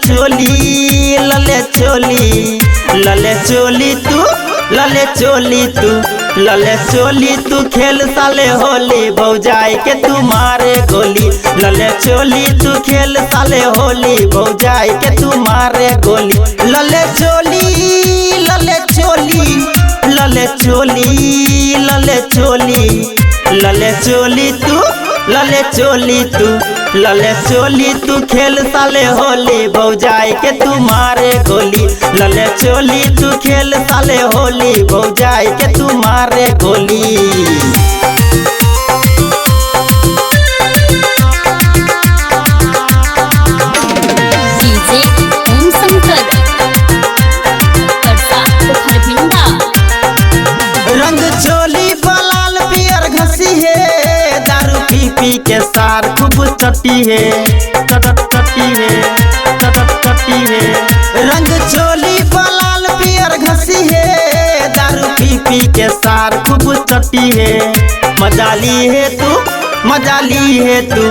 चोली लले चोली लले चोली तू लले चोली तू लले चोली तू खेल साले होली भौजाई के तू मारे गोली लले चोली तू खेल साले होली भौजाई के तू मारे गोली लले चोली लले चोली लले चोली लले चोली लले चोली तू लले चोली तू लले चोली तू खेल साले होली भौजाई के तू मारे गोली लले चोली तू खेल साले होली भौजाई के तू मारे गोली। रंग चोली बलाल पियर घसी है दारू पी पी के सार खूब चटी है चटी है चटी है रंग चोली बलाल पियर घसी है दारू पी पी के सार खूब चटी है मजाली है तू मजाली है तू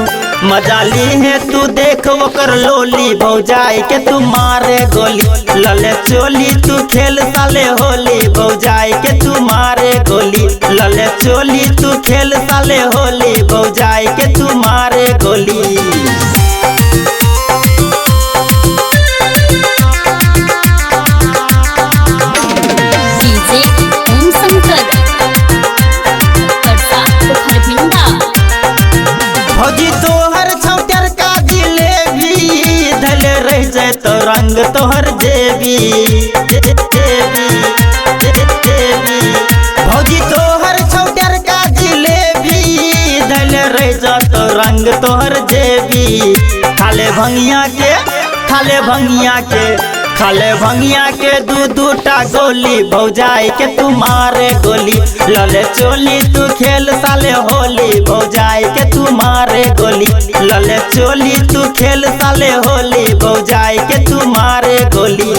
मजाली है तू देख ओकर लोली भौजाई के तू मारे गोली लले चोली तू खेल साले होली भौजाई के तू मारे गोली लले चोली तू खेल साले होली भौजाई के तू मारे गोली। भौजी तोहर छौटर का जिलेबी धले रह जाए तो रंग तोहर जेबी भौजी तोहर छौटर का जिलेबी धले रह जा तो रंग तोहर जेबी खाले भंगिया के खाले भंगिया के खाले भंगिया के दू टा गोली भौजाई के तू मारे गोली लले चोली तू खेल साले होली भौजाई के तू मारे गोली लले चोली तू खेल साले होली भौजाई के तू मारे गोली।